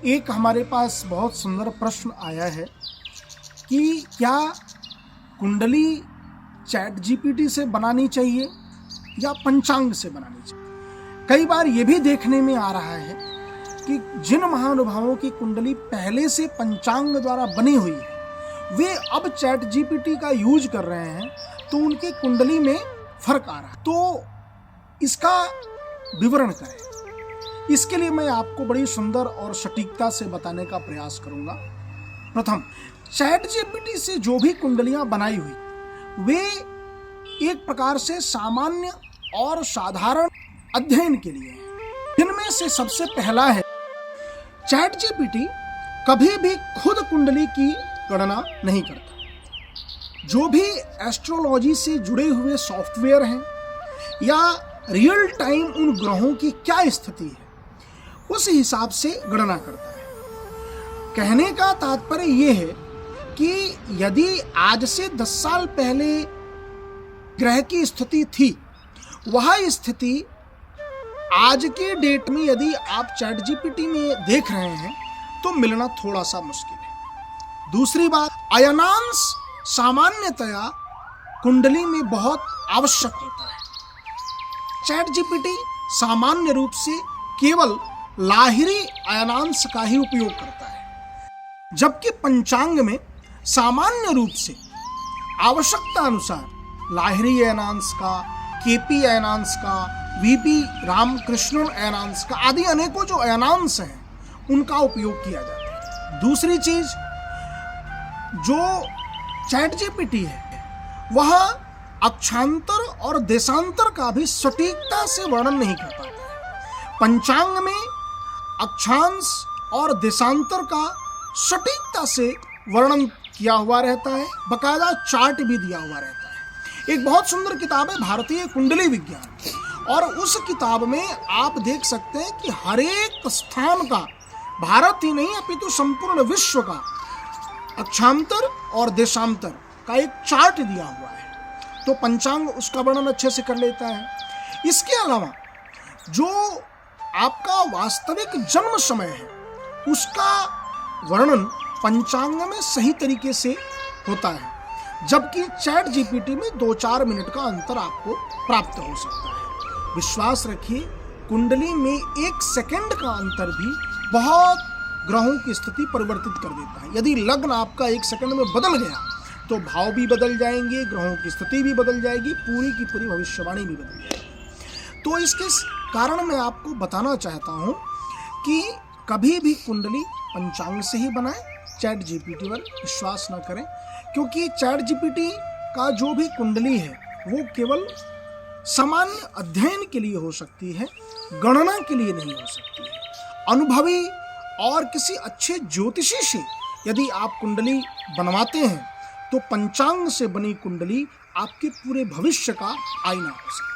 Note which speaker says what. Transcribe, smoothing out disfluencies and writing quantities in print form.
Speaker 1: एक हमारे पास बहुत सुंदर प्रश्न आया है कि क्या कुंडली चैट जीपीटी से बनानी चाहिए या पंचांग से बनानी चाहिए। कई बार ये भी देखने में आ रहा है कि जिन महानुभावों की कुंडली पहले से पंचांग द्वारा बनी हुई है वे अब चैट जीपीटी का यूज कर रहे हैं तो उनकी कुंडली में फर्क आ रहा है। तो इसका विवरण करें। इसके लिए मैं आपको बड़ी सुंदर और सटीकता से बताने का प्रयास करूंगा। प्रथम, चैट जीपीटी से जो भी कुंडलियां बनाई हुई वे एक प्रकार से सामान्य और साधारण अध्ययन के लिए हैं। जिनमें से सबसे पहला है, चैट जीपीटी कभी भी खुद कुंडली की गणना नहीं करता। जो भी एस्ट्रोलॉजी से जुड़े हुए सॉफ्टवेयर हैं या रियल टाइम उन ग्रहों की क्या स्थिति है उस हिसाब से गणना करता है। कहने का तात्पर्य यह है कि यदि आज से 10 साल पहले ग्रह की स्थिति थी, वह स्थिति आज के डेट में यदि आप चैट जीपीटी में देख रहे हैं तो मिलना थोड़ा सा मुश्किल है। दूसरी बात, अयनांश सामान्यतया कुंडली में बहुत आवश्यक होता है। चैट जीपीटी सामान्य रूप से केवल लाहिरी अयनांश का ही उपयोग करता है, जबकि पंचांग में सामान्य रूप से आवश्यकता अनुसार लाहिरी अयनांश का, केपी अयनांश का, वीपी रामकृष्णन अयनांश का आदि अनेकों जो अयनांश हैं उनका उपयोग किया जाता है। दूसरी चीज, जो चैट जीपीटी है वह अक्षांतर और देशांतर का भी सटीकता से वर्णन नहीं कर पाता है। पंचांग में अक्षांश और देशांतर का सटीकता से वर्णन किया हुआ रहता है, बकायदा चार्ट भी दिया हुआ रहता है। एक बहुत सुंदर किताब है भारतीय कुंडली विज्ञान, और उस किताब में आप देख सकते हैं कि हर एक स्थान का, भारत ही नहीं अपितु संपूर्ण विश्व का अक्षांतर और देशांतर का एक चार्ट दिया हुआ है, तो पंचांग उसका वर्णन अच्छे से कर लेता है। इसके अलावा जो आपका वास्तविक जन्म समय है उसका वर्णन पंचांग में सही तरीके से होता है, जबकि चैट जीपीटी में 2-4 मिनट का अंतर आपको प्राप्त हो सकता है। विश्वास रखिए, कुंडली में 1 सेकंड का अंतर भी बहुत ग्रहों की स्थिति परिवर्तित कर देता है। यदि लग्न आपका 1 सेकंड में बदल गया तो भाव भी बदल जाएंगे, ग्रहों की स्थिति भी बदल जाएगी, पूरी की पूरी भविष्यवाणी भी बदल जाएगी। तो इसके कारण मैं आपको बताना चाहता हूं कि कभी भी कुंडली पंचांग से ही बनाएं, चैट जीपीटी पर विश्वास न करें, क्योंकि चैट जीपीटी का जो भी कुंडली है वो केवल सामान्य अध्ययन के लिए हो सकती है, गणना के लिए नहीं हो सकती है। अनुभवी और किसी अच्छे ज्योतिषी से यदि आप कुंडली बनवाते हैं तो पंचांग से बनी कुंडली आपके पूरे भविष्य का आईना हो सकती है।